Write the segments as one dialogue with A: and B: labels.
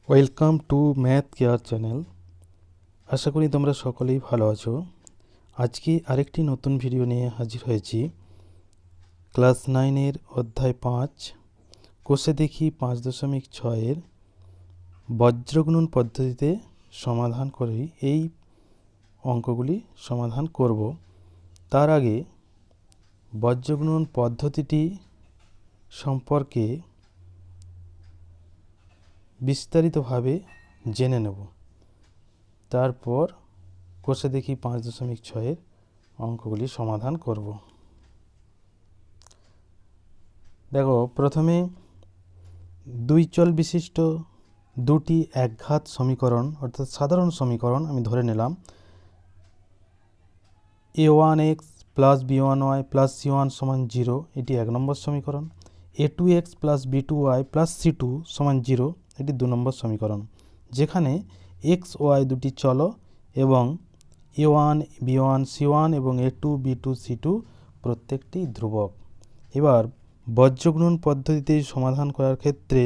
A: Welcome to math care channel. আশা করি তোমরা সকলেই ভালো আছো। আজকে আরেকটি নতুন ভিডিও নিয়ে হাজির হয়েছি। ক্লাস 9-এর অধ্যায় 5 কোষে দেখি 5.6-এর বজ্রগুণন পদ্ধতিতে সমাধান করি এই অঙ্কগুলি সমাধান করব। তার আগে বজ্রগুণন পদ্ধতিটি সম্পর্কে বিস্তারিতভাবে জেনে নেব। তারপর কোষে দেখি 5.6-এর অঙ্কগুলি সমাধান করব। দেখো, প্রথমে দুই চল বিশিষ্ট দুটি একঘাত সমীকরণ অর্থাৎ সাধারণ সমীকরণ আমি ধরে নিলাম। a1x plus b1y plus c1 সমান 0, এটি 1 নম্বর সমীকরণ। a2x plus b2y plus c2 সমান 0, এটি 2 নম্বর সমীকরণ, যেখানে x y দুটি চল এবং a1 b1 c1 এবং a2 b2 c2 প্রত্যেকটি ধ্রুবক। এবার বজ্রগুণন পদ্ধতিতে সমাধান করার ক্ষেত্রে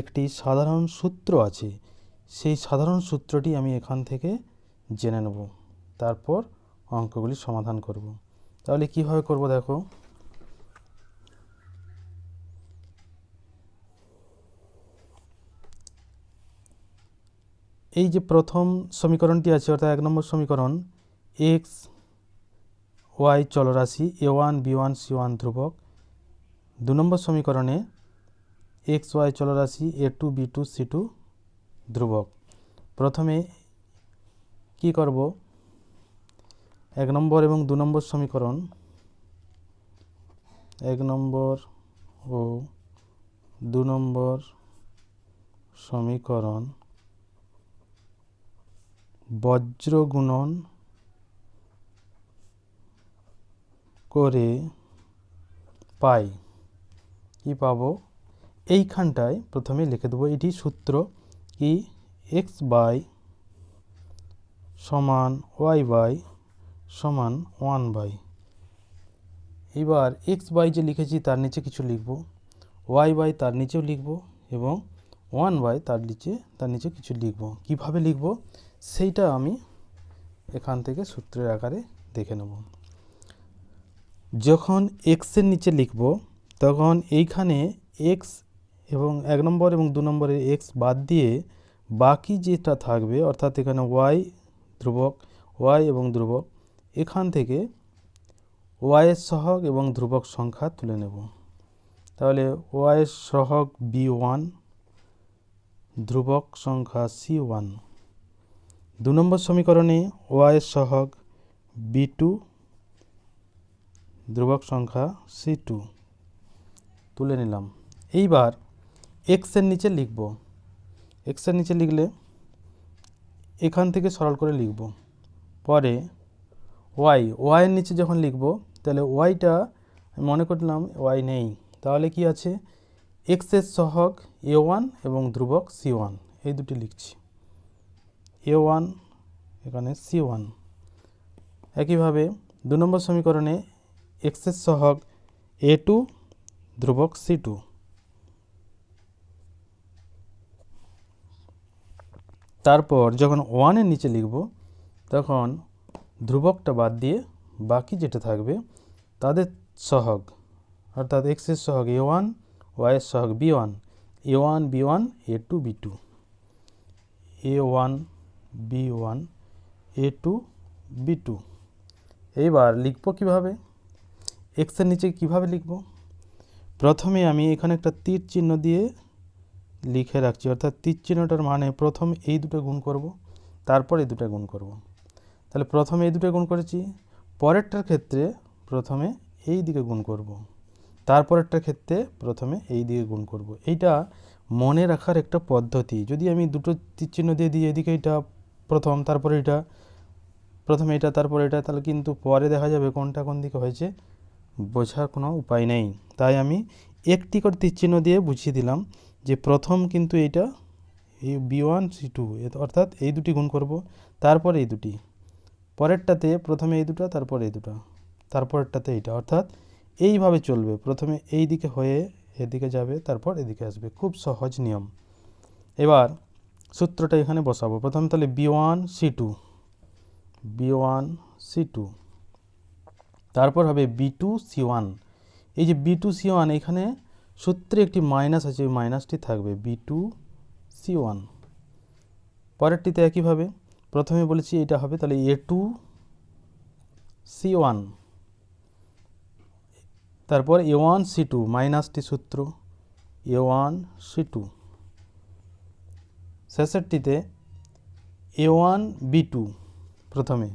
A: একটি সাধারণ সূত্র আছে, সেই সাধারণ সূত্রটি আমি এখান থেকে জেনে নেব, তারপর অঙ্কগুলি সমাধান করব। তাহলে কিভাবে করব দেখো। এই যে প্রথম সমীকরণটি আছে অর্থাৎ 1 নম্বর সমীকরণ, এক্স ওয়াই চলরাশি a1 b1 c1 ধ্রুবক। 2 নম্বর সমীকরণে এক্স ওয়াই চলরাশি a2 b2 c2 ধ্রুবক। প্রথমে কি করব, 1 নম্বর এবং 2 নম্বর সমীকরণ, 1 নম্বর ও 2 নম্বর সমীকরণ বজ্রগুণন করে পাই। কি পাবো, এইখানটায় প্রথমে লিখে দেবো, এটি সূত্র কি, এক্স বাই সমান ওয়াই বাই সমান 1 বাই। এবার এক্স বাই যে লিখেছি তার নিচে কিছু লিখব, ওয়াই বাই তার নিচেও লিখব এবং 1 বাই তার নিচে কিছু লিখব। কিভাবে লিখব সেইটা আমি এখান থেকে সূত্রের আকারে দেখে নেব। যখন এক্সের নিচে লিখব তখন এইখানে এক্স এবং 1 নম্বর এবং 2 নম্বরের এক্স বাদ দিয়ে বাকি যেটা থাকবে অর্থাৎ এখানে ওয়াই ধ্রুবক, ওয়াই এবং ধ্রুবক, এখান থেকে ওয়াইয়ের সহগ এবং ধ্রুবক সংখ্যা তুলে নেব। তাহলে ওয়াইয়ের সহগ b1, ধ্রুবক সংখ্যা c1। 2 নম্বর সমীকরণে ওয়াইয়ের সহগ b2, ধ্রুবক সংখ্যা c2 তুলে নিলাম। এইবার এক্সের নিচে লিখব, এক্সের নিচে লিখলে এখান থেকে সরল করে লিখব। পরে ওয়াইয়ের নিচে যখন লিখব তাহলে ওয়াইটা মনে করলাম ওয়াই নেই, তাহলে কি আছে, এক্সের সহগ a1 এবং ধ্রুবক c1, এই দুটি লিখছি, a1 এখানে c1। একইভাবে 2 নম্বর সমীকরণে এক্সের সহগ a2, ধ্রুবক c2। তারপর যখন 1-এর নিচে লিখব তখন ধ্রুবকটা বাদ দিয়ে বাকি যেটা থাকবে তাদের সহগ অর্থাৎ এক্সের সহগ a1, ওয়াইয়ের সহগ b1, a1 b1 a2 b2, a1 b1 a2 b2। এইবার লিখব কিভাবে, এক্সের নিচে কিভাবে লিখব, প্রথমে আমি এখানে একটা তীর চিহ্ন দিয়ে লিখে রাখছি, অর্থাৎ তীর চিহ্নটার মানে প্রথম এই দুটো গুণ করব, তারপর এই দুটো গুণ করব। তাহলে প্রথমে এই দুটো গুণ করেছি, পরেরটার ক্ষেত্রে প্রথমে এই দিকে গুণ করব, তারপরেরটার ক্ষেত্রে প্রথমে এই দিকে গুণ করব। এইটা মনে রাখার একটা পদ্ধতি। যদি আমি দুটো তীর চিহ্ন দিয়ে দিই, এদিকে এটা প্রথম, তারপরে এটা, প্রথমে এটা তারপরে এটা, তাহলে কিন্তু পরে দেখা যাবে কোনটা কোন দিকে হয়েছে বোঝার কোনো উপায় নেই। তাই আমি একটি করে তীর চিহ্ন দিয়ে বুঝিয়ে দিলাম যে প্রথম কিন্তু এইটা এই b1 c2, অর্থাৎ এই দুটি গুণ করব, তারপর এই দুটি, পরেরটাতে প্রথমে এই দুটো, তারপর এই দুটো, তারপরেরটাতে এইটা, অর্থাৎ এইভাবে চলবে। প্রথমে এই দিকে হয়ে এদিকে যাবে, তারপর এদিকে আসবে, খুব সহজ নিয়ম। এবার সূত্রটা এখানে বসাবো। প্রথমে তাহলে B1C2, B1C2, তারপর হবে B2C1। এই যে B2C1 এখানে সূত্রে একটি মাইনাস আছে, ওই মাইনাসটি থাকবে B2C1। পরেরটিতে একইভাবে প্রথমে বলেছি এটা হবে তাহলে A2C1, তারপর A1C2 মাইনাসটি সূত্র A1C2, শেষেরটিতে A1B2, প্রথমে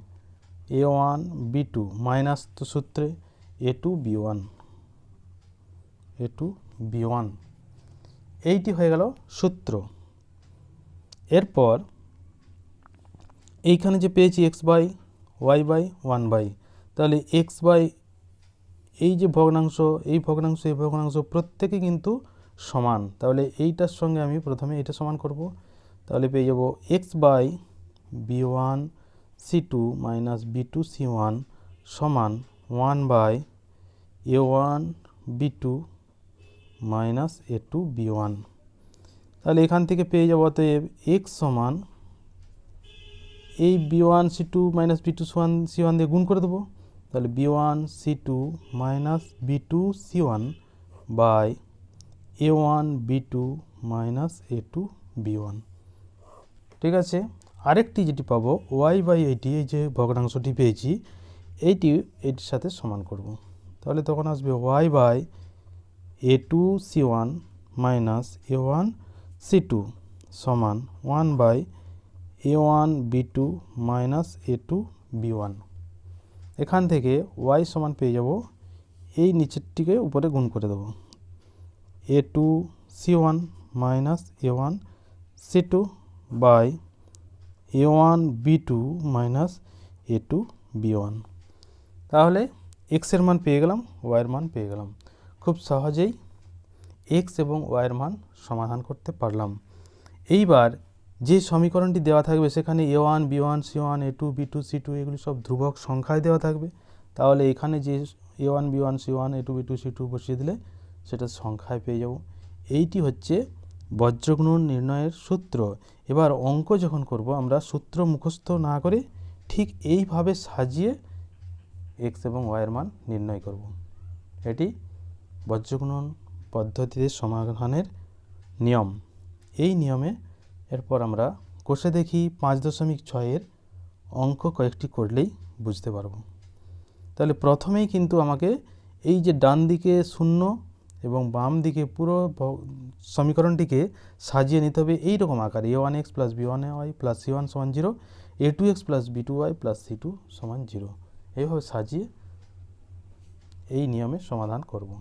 A: A1B2 মাইনাস তো সূত্রে A2B1, A2B1। এইটি হয়ে গেল সূত্র। এরপর এইখানে যে পেয়েছি x/y/1/, তাহলে x/, এই যে ভগ্নাংশ, এই ভগ্নাংশ, এই ভগ্নাংশ প্রত্যেকে কিন্তু সমান। তাহলে এইটার সঙ্গে আমি প্রথমে এটা সমান করব। তাহলে পেয়ে যাব x/B1C2 মাইনাস B2C1 সমান 1/A1B2 মাইনাস A2B1। তাহলে এখান থেকে পেয়ে যাব অতএব x সমান, এই B1C2 মাইনাস B2C1 দিয়ে গুণ করে দেবো। তাহলে B1C2 minus B2C1 by A1B2 minus A2B1। ঠিক আছে। আরেকটি যেটি পাবো y/80, এই যে ভগ্নাংশটি পেয়েছি এইটি এটির সাথে সমান করব। তাহলে তখন আসবে y/A2C1 মাইনাস A1C2 সমান 1/A1B2 মাইনাস A2B1। এখান থেকে y সমান পেয়ে যাব, এই নিচেরটিকে উপরে গুণ করে দেব, A2C1 minus A1C2 by A1B2 minus A2B1। তাহলে x এর মান পেয়ে গেলাম, y এর মান পেয়ে গেলাম। খুব সহজেই x এবং y এর মান সমাধান করতে পারলাম। এইবার যে সমীকরণটি দেওয়া থাকবে সেখানে A1, B1, C1, A2, B2, C2 এগুলি সব ধ্রুবক সংখ্যায় দেওয়া থাকবে। তাহলে এখানে যে A1, B1, C1, A2, B2, C2 বসিয়ে দিলে সেটা সংখ্যায় পেয়ে যাব। এইটি হচ্ছে বজ্রগুণন নির্ণয়ের সূত্র। এবার অঙ্ক যখন করব আমরা সূত্র মুখস্থ না করে ঠিক এইভাবে সাজিয়ে x এবং y এর মান নির্ণয় করব। এটি বজ্রগুণন পদ্ধতিতে সমাধানের নিয়ম। এই নিয়মে এরপর আমরা কষে দেখি 5.6 অঙ্ক কয়েকটি করলেই বুঝতে পারবো। তাহলে প্রথমেই কিন্তু আমাকে এই যে ডান দিকে 0 এবং বাম দিকে পুরো সমীকরণটিকে সাজিয়ে নিতে হবে এইরকম আকারে, A1x plus B1y plus C1 সমান 0, A2x plus B2y plus C2 সমান 0, এইভাবে সাজিয়ে এই নিয়মে সমাধান করব।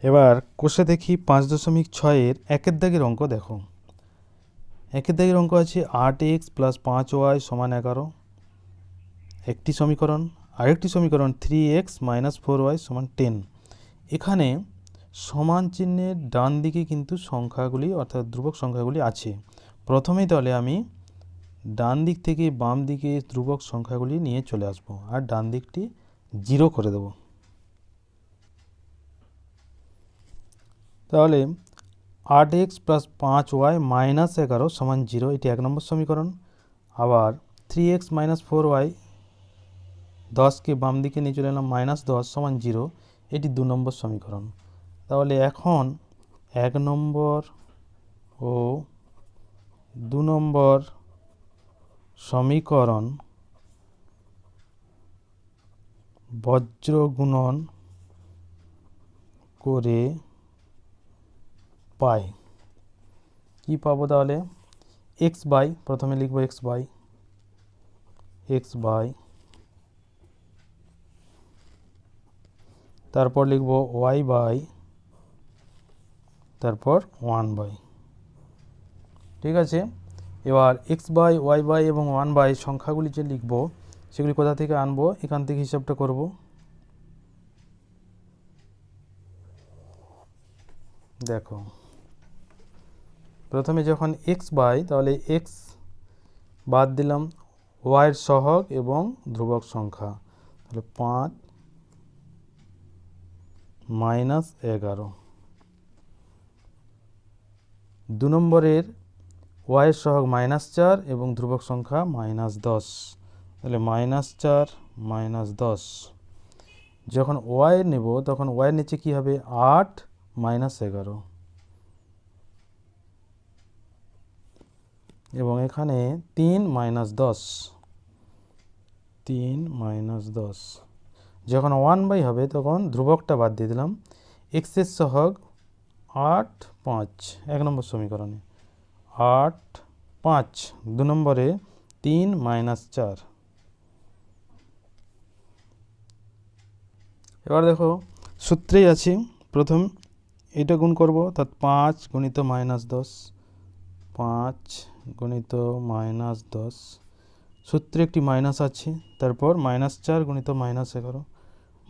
A: এবার কষে দেখি 5.6 একের দাগের অঙ্ক দেখো। একের দাগের অঙ্ক আছে 8x প্লাস 5y সমান 11, একটি সমীকরণ। আরেকটি সমীকরণ 3x মাইনাস 4y সমান 10। এখানে সমান চিহ্নের ডান দিকে কিন্তু সংখ্যাগুলি অর্থাৎ ধ্রুবক সংখ্যাগুলি আছে। প্রথমেই তাহলে আমি ডান দিক থেকে বাম দিকে ধ্রুবক সংখ্যাগুলি নিয়ে চলে আসব আর ডান দিকটি 0 করে দেব। তাহলে 8x প্লাস 5y মাইনাস 11 সমান 0, এটি 1 নম্বর সমীকরণ। আবার 3x মাইনাস 4y 10কে বাম দিকে নিয়ে চলে এলাম, মাইনাস 10 সমান 0, এটি 2 নম্বর সমীকরণ। তাহলে এখন 1 নম্বর ও 2 নম্বর সমীকরণ বজ্রগুণন করে পাই। কি পাবো তাহলে? x বাই, প্রথমে লিখব x বাই, তারপর লিখব y বাই, তারপর 1 বাই। ঠিক আছে। এবার x বাই, y বাই এবং 1 বাই সংখ্যাগুলি যে লিখব সেগুলি কোথা থেকে আনবো, এখান থেকে হিসাবটা করব। দেখো প্রথমে যখন x বাই, তাহলে x বাদ দিলাম, y এর সহগ এবং ধ্রুবক সংখ্যা, তাহলে 5 মাইনাস 11। 2 নম্বরের ওয়াই এর সহগ -4 এবং ধ্রুবক সংখ্যা -10, তাহলে -4 -10। যখন ওয়াই নেব তখন ওয়াইয়ের নিচে কি হবে 8 -11 এবং এখানে 3 -10, 3 -10। যখন 1/, হবে তখন ধ্রুবকটা বাদ দিয়ে দিলাম, x এর সহগ 8 5 এক নম্বর সমীকরণে, 8 5 2 নম্বরে 3 -4। এবার দেখো সূত্রেই আছে, প্রথম এটা গুণ করব, অর্থাৎ 5 গুণিত -10, 5 গুণিত -10, সূত্রে একটি মাইনাস আছে, তারপর -4 গুণিত -11,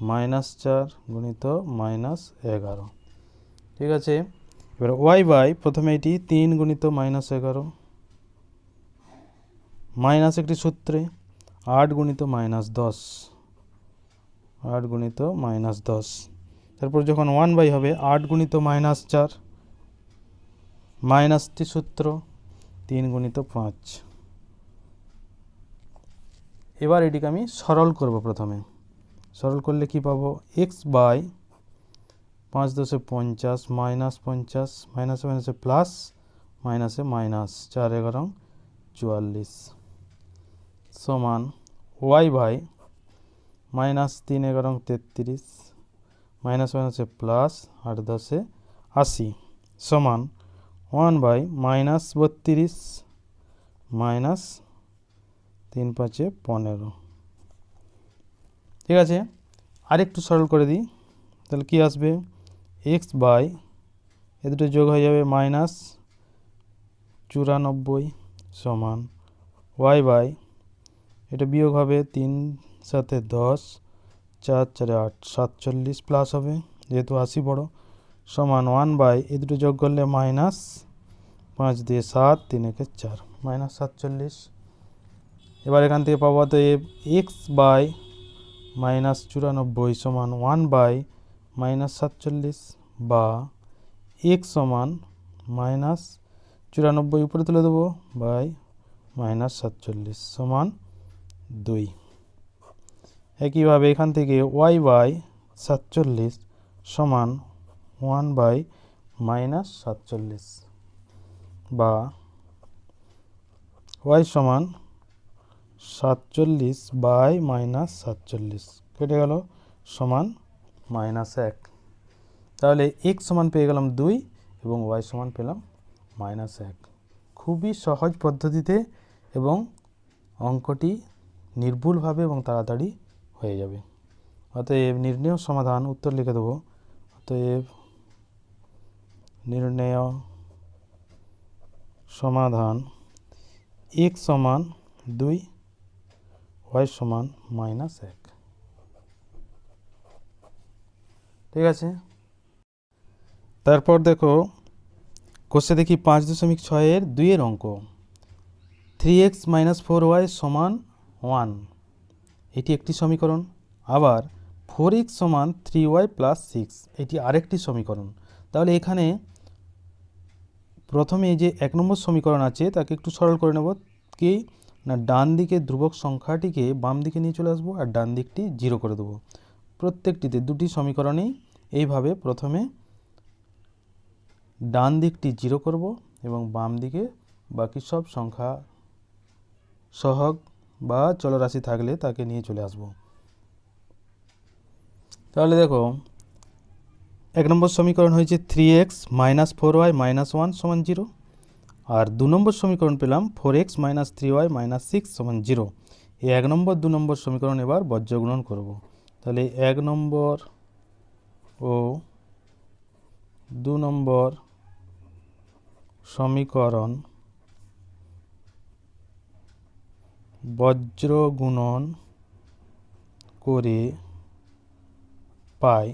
A: -4 গুণিত -11। ঠিক আছে, এবার ওয়াই বাই প্রথমে এটি 3 গুণিত -11 মাইনাস একটি সূত্রে 8 গুণিত -10, 8 গুণিত -10। তারপর যখন 1/, হবে 8 গুণিত -4 মাইনাসটি সূত্র 3 গুণিত 5। এবার এটিকে আমি সরল করব। প্রথমে সরল করলে কি পাবো, x বাই 5 × 10 = 50 -50 মাইনাসে মাইনাসে প্লাস মাইনাসে মাইনাস 4 × 11 = 44 সমান y বাই -3 × 11 = 33 মাইনাসে মাইনাসে প্লাস 8 × 10 = 80 সমান 1 বাই -32 মাইনাস 3 × 5 = 15। ঠিক আছে, আরেকটু সরল করে দিই, তাহলে কি আসবে, x বাই এ দুটো যোগ হয়ে যাবে -94 সমান y বাই এটা বিয়োগ হবে 3 সাথে 10 4 4 8 47 প্লাস হবে যেহেতু 80 বড় সমান 1 বাই এ দুটো যোগ করলে -5 দিয়ে 7 3 একে 4 -47। এবার এখান থেকে পাবো তো x বাই -94 সমান 1 বাই -47 বা x সমান -94 উপরে তুলে দেবো বাই -47 সমান 2। একইভাবে এখান থেকে y বাই 47 সমান 1 বাই -47 বা y সমান 47 বাই -47 কেটে গেল সমান -1। তাহলে x সমান পেয়ে গেলাম 2 এবং y সমান পেলাম -1। খুবই সহজ পদ্ধতিতে এবং অঙ্কটি নির্ভুলভাবে এবং তাড়াতাড়ি হয়ে যাবে। অতএব নির্ণেয় সমাধান উত্তর লিখে দেবো। অতএব নির্ণেয় সমাধান x সমান 2 y সমান -1। ঠিক আছে, তারপর দেখো কোষে দেখি 5.6 এর 2 এর অঙ্ক 3x - 4y সমান 1, এটি একটি সমীকরণ। আবার 4x সমান 3y + 6 এটি আরেকটি সমীকরণ। তাহলে এখানে প্রথমে যে 1 নম্বর সমীকরণ আছে তাকে একটু সরল করে নেব, কি না ডান দিকে ধ্রুবক সংখ্যাটিকে বাম দিকে নিয়ে চলে আসবো আর ডান দিকটি 0 করে দেবো। প্রত্যেকটিতে দুটি সমীকরণেই এইভাবে প্রথমে ডান দিকটি 0 করব এবং বাম দিকে বাকি সব সংখ্যা সহগ বা চলরাশি থাকলে তাকে নিয়ে চলে আসব। তাহলে দেখো 1 নম্বর সমীকরণ হয়েছে 3x - 4y - 1 সমান 0 আর 2 নম্বর সমীকরণ পেলাম 4x - 3y - 6 সমান 0। এই 1 নম্বর 2 নম্বর সমীকরণ এবার বজ্রগুণন করব। তাহলে 1 নম্বর ও 2 নম্বর সমীকরণ বজ্রগুণন করে পাই,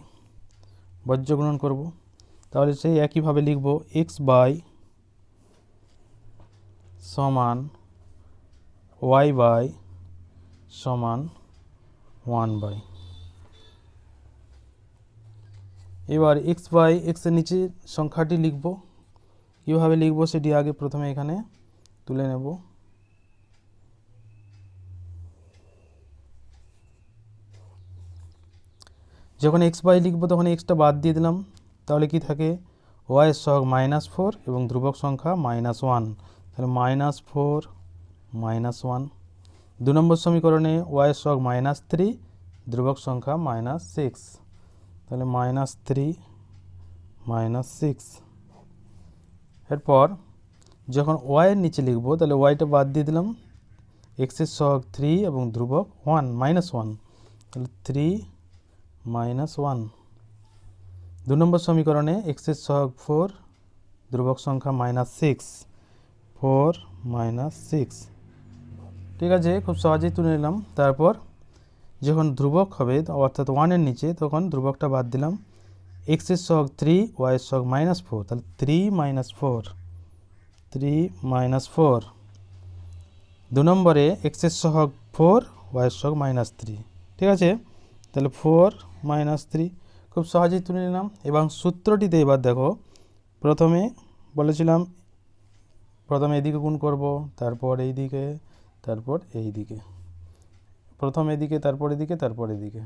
A: বজ্রগুণন করব। তাহলে সেই একইভাবে লিখব x বাই সমান y বাই সমান 1 বাই। এবার x বাই x এর নিচে সংখ্যাটি লিখব, কীভাবে লিখব সেটি আগে প্রথমে এখানে তুলে নেব। যখন এক্স বাই লিখব তখন এক্সটা বাদ দিয়ে দিলাম, তাহলে কি থাকে, ওয়াইয়ের সহগ -4 এবং ধ্রুবক সংখ্যা -1, তাহলে -4 -1। 2 নম্বর সমীকরণে ওয়াইয়ের সহগ -3, ধ্রুবক সংখ্যা -6, তাহলে -3 -6। এরপর যখন ওয়াইয়ের নিচে লিখব তাহলে ওয়াইটা বাদ দিয়ে দিলাম, এক্সের সহগ 3 এবং ধ্রুবক -1, তাহলে 3 -1। 2 নম্বর সমীকরণে এক্সের সহগ 4, ধ্রুবক সংখ্যা -6, 4 -6। ঠিক আছে, খুব সহজেই তুলে নিলাম। তারপর যখন ধ্রুবক হবে অর্থাৎ 1-এর নিচে, তখন ধ্রুবকটা বাদ দিলাম, এক্সের সহগ 3, ওয়াইয়ের সহগ -4, তাহলে 3 -4, 3 -4। 2 নম্বরে এক্সের সহগ 4, ওয়াইয়ের সহগ -3, ঠিক আছে, তাহলে 4 -3 খুব সহজেই তুলে নিলাম। এবং সূত্রটিতে এবার দেখো, প্রথমে বলেছিলাম প্রথমে এদিকে গুণ করব, তারপর এই দিকে, তারপর এই দিকে, প্রথম এদিকে, তারপর এদিকে, তারপর এদিকে,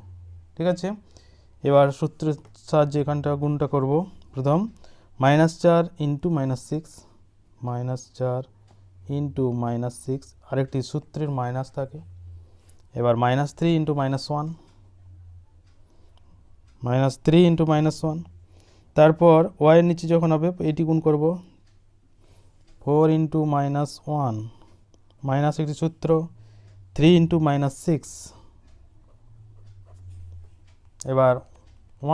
A: ঠিক আছে। এবার সূত্রের সাহায্যে এখানটা গুণটা করব। প্রথম -4 × -6, -4 × -6, আরেকটি সূত্রের মাইনাস থাকে। এবার -3 × -1, -3 × -1। তারপর ওয়াইয়ের নিচে যখন হবে এটি গুণ করব, 4 × -1, মাইনাস একটি সূত্র, 3 × -6। এবার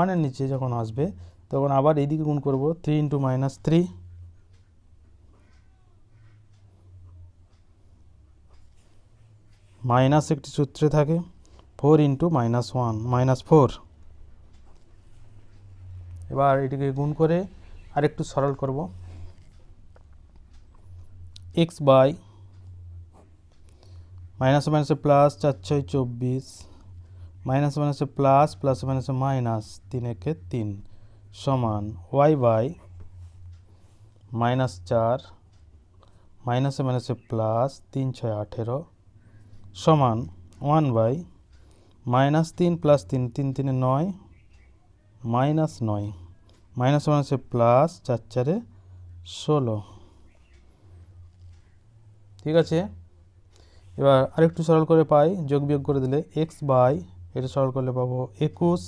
A: 1-এর নিচে যখন আসবে তখন আবার এইদিকে গুণ করব, 3 × -3, মাইনাস একটি সূত্রে থাকে, 4 × -1, -4। এবার এটিকে গুণ করে আরেকটু সরল করব, x বাই মাইনাসে মাইনাসে প্লাস, 4 × 6 = 24, মাইনাসে মাইনাসে প্লাস, প্লাসে মাইনাসে মাইনাস, 3 × 1 = 3, সমান y বাই -4 মাইনাসে মাইনাসে প্লাস, 3 × 6 = 18, সমান 1 বাই -3 + 3, 3 × 3 = 9, -9, মাইনাসে মাইনাসে প্লাস, 4 × 4 = 16, ঠিক আছে। এবার আরেকটু সরল করে পাই, যোগ বিয়োগ করে দিলে x বাই, এটা সরল করলে পাবো 21,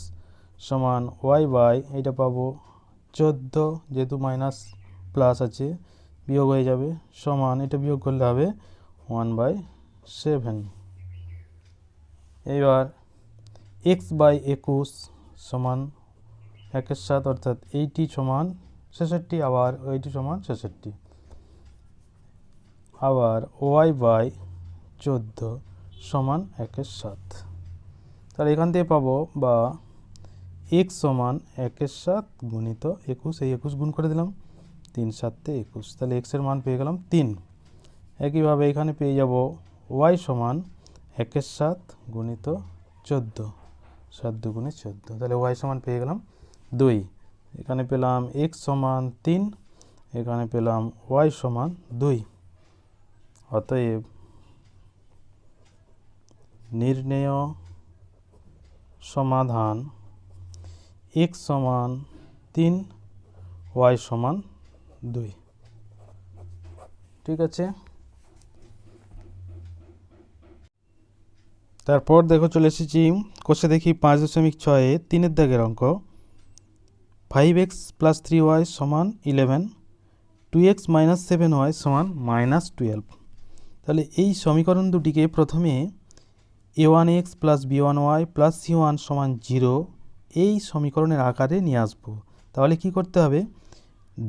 A: সমান y বাই, এটা পাবো 14, যেহেতু মাইনাস প্লাস আছে বিয়োগ হয়ে যাবে, সমান এটা বিয়োগ করলে হবে 1/7। এবার x বাই 21 সমান 1/7, অর্থাৎ এইটি সমান 66, আবার এইটি সমান 66, আবার y বাই 14 সমান 1/7। তাহলে এখান থেকে পাবো, বা x সমান 1/7 গুণিত 21, এই 21 গুণ করে দিলাম, 3 × 7 = 21, তাহলে x এর মান পেয়ে গেলাম 3। একইভাবে এখানে পেয়ে যাব y সমান 1/7 গুণিত 14, 7 × 2 = 14, তাহলে y সমান পেয়ে গেলাম 2। এখানে পেলাম x সমান 3, এখানে পেলাম y সমান 2। অতএব নির্ণেয় সমাধান x সমান 3, y সমান 2, ঠিক আছে। তারপর দেখো চলে এসেছি কোষে, দেখি 5.6 3-এর দাগের অঙ্ক, 5x + 3y = 11, 2x - 7y = -12। তাহলে এই সমীকরণ দুটিকে প্রথমে a1x + b1y + c1 = 0 এই সমীকরণের আকারে নিয়ে আসব। তাহলে কি করতে হবে,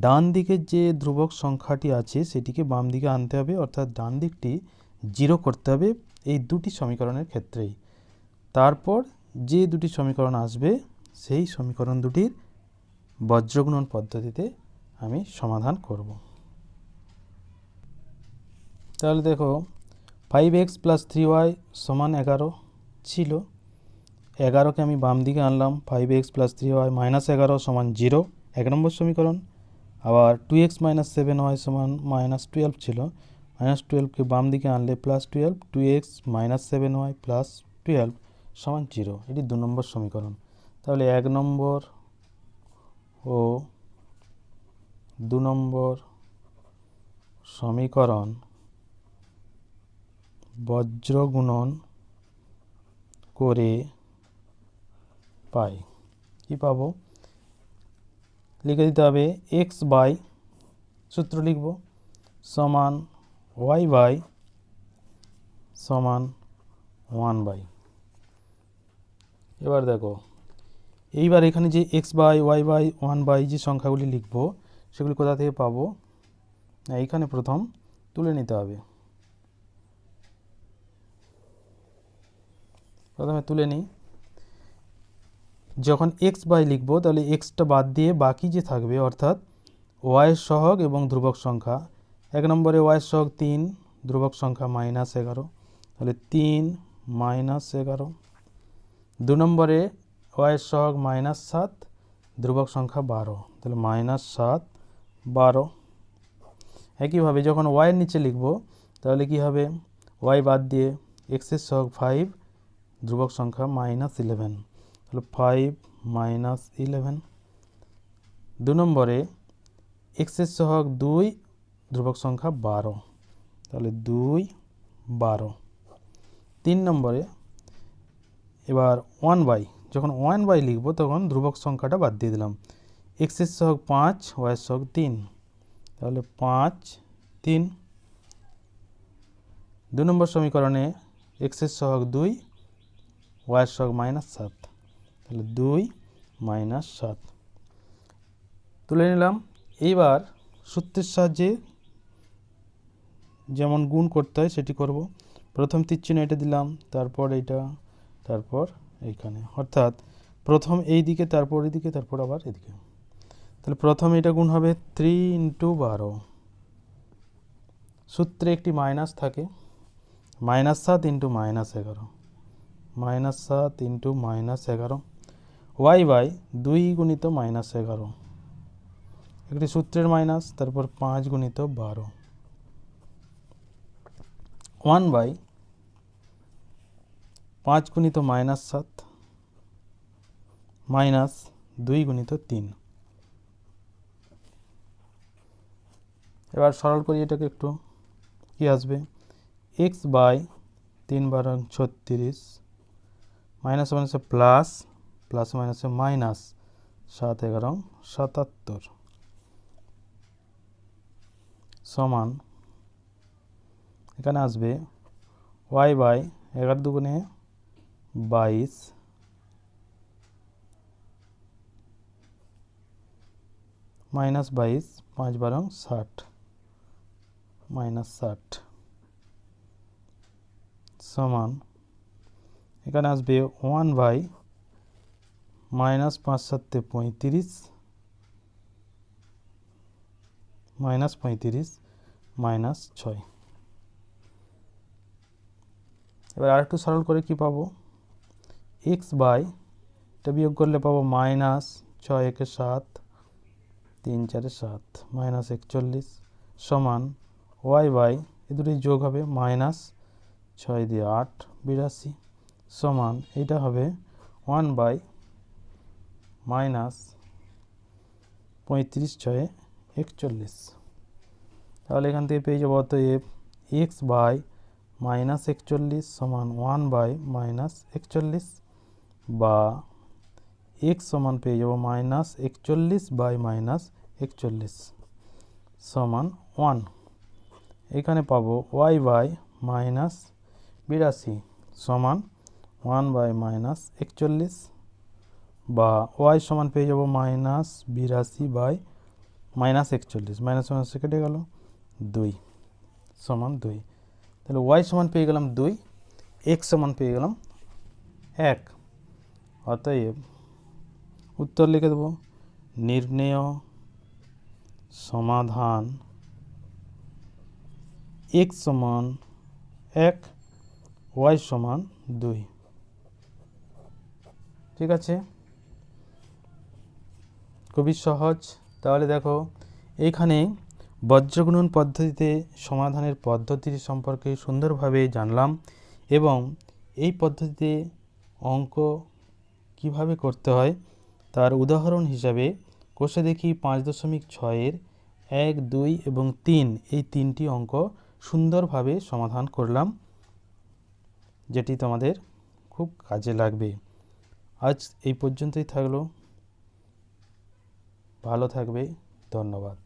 A: ডান দিকের যে ধ্রুবক সংখ্যাটি আছে সেটিকে বাম দিকে আনতে হবে, অর্থাৎ ডান দিকটি 0 করতে হবে এই দুটি সমীকরণের ক্ষেত্রেই। তারপর যে দুটি সমীকরণ আসবে সেই সমীকরণ দুটির বজ্রগুণন পদ্ধতিতে আমি সমাধান করব। তাহলে দেখো 5x + 3y = 11 ছিল, 11কে আমি বাম দিকে আনলাম, 5x + 3y - 11 = 0, 1 নম্বর সমীকরণ। আবার 2x - 7y = -12 ছিল, -12কে বাম দিকে আনলে +12, 2x - 7y + 12 = 0। এটি 2 নম্বর সমীকরণ। তাহলে 1 নম্বর ও 2 নম্বর সমীকরণ বজ্র গুণন করে পাই। কি পাবো? লিখে দিতে হবে x বাই, সূত্র লিখব, সমান y বাই সমান 1 বাই। এবার দেখো, এইবার এখানে যে x by y by 1 by যে সংখ্যাগুলি লিখব সেগুলি কোথা থেকে পাবো? এইখানে প্রথম তুলে নিতে হবে। প্রথমে তুলে নিই। যখন x বাই লিখব তাহলে xটা বাদ দিয়ে বাকি যে থাকবে অর্থাৎ y এর সহগ এবং ধ্রুবক সংখ্যা। 1 নম্বরে y এর সহগ 3, ধ্রুবক সংখ্যা -11, তাহলে 3 - 11। 2 নম্বরে y এর সহগ -7, ধ্রুবক সংখ্যা 12, তাহলে -7 12। একইভাবে যখন y এর নিচে লিখব তাহলে কি হবে? y বাদ দিয়ে x এর সহগ 5, ধ্রুবক সংখ্যা -11, তাহলে 5 - 11। 2 নম্বরে x এর সহগ 2, ধ্রুবক সংখ্যা 12, তাহলে 2 12। 3 নম্বরে এবার 1 বাই, যখন 1 বাই লিখব তখন ধ্রুবক সংখ্যাটা বাদ দিয়ে দিলাম। x এর সহগ 5, y এর সহগ 3, তাহলে 5 3। 2 নম্বর সমীকরণে x এর সহগ 2, y এর সহগ -7, তাহলে 2 - 7 তুলে নিলাম। এইবার সূত্রের সাহায্যে যেমন গুণ করতে হয় সেটি করব। প্রথম তীরচিহ্ন এটা দিলাম, তারপর এইটা, তারপর এইখানে, অর্থাৎ প্রথম এই দিকে, তারপর এদিকে, তারপর আবার এদিকে। তাহলে প্রথম এটা গুণ হবে 3 × 12। সূত্রে একটি মাইনাস থাকে, -7 × -11, -7 × -11, y বাই 2 × -11, একটি সূত্রের মাইনাস, তারপর 5 × 12, 1 বাই 5 × -7 মাইনাস 2 × 3। এবার সরল করি এটাকে একটু, কি আসবে? x বাই 3 বার 36, মাইনাস মাইনাসে প্লাস, প্লাস মাইনাসে মাইনাস, 7 11 77 সমান, এখানে আসবে y বাই 11 দুগুণে 22, মাইনাস 22, 5 12 60, মাইনাস 60 সমান, এখানে আসবে 1 বাই -5 7 35, -35 -6। এবার আরেকটু সরল করে কি পাবো? x বাই, এটা বিয়োগ করলে পাবো -6 1 7, 3 4 7, -41 সমান y বাই, এ দুটোই যোগ হবে, -6 দিয়ে 8 82 সমান, এটা হবে 1 বাই -35 6 41। তাহলে এখান থেকে পেয়ে যাবো অতএব x বাই -41 সমান 1 বাই -41, বা x সমান পেয়ে যাবো -41 বাই -41 সমান 1। এখানে পাবো y বাই -82 সমান 1 বাই -41, বা y সমান পেয়ে যাবো -82 বাই -41, মাইনাস মাইনাস কেটে গেল, 2 সমান 2। তাহলে y সমান পেয়ে গেলাম 2, x সমান পেয়ে গেলাম 1। অতএব উত্তর লিখে দেব, নির্ণেয় সমাধান x সমান 1, y সমান 2। ঠিক আছে, খুবই সহজ। তাহলে দেখো, এইখানে বজ্রগুণন পদ্ধতিতে সমাধানের পদ্ধতির সম্পর্কে সুন্দরভাবে জানলাম এবং এই পদ্ধতিতে অঙ্ক কিভাবে করতে হয় তার উদাহরণ হিসাবে কোষে দেখি 5.6-এর 1, 2 এবং 3 এই 3টি অঙ্ক সুন্দরভাবে সমাধান করলাম, যেটি তোমাদের খুব কাজে লাগবে। আজ এই পর্যন্তই থাকলো। ভালো থাকবে। ধন্যবাদ।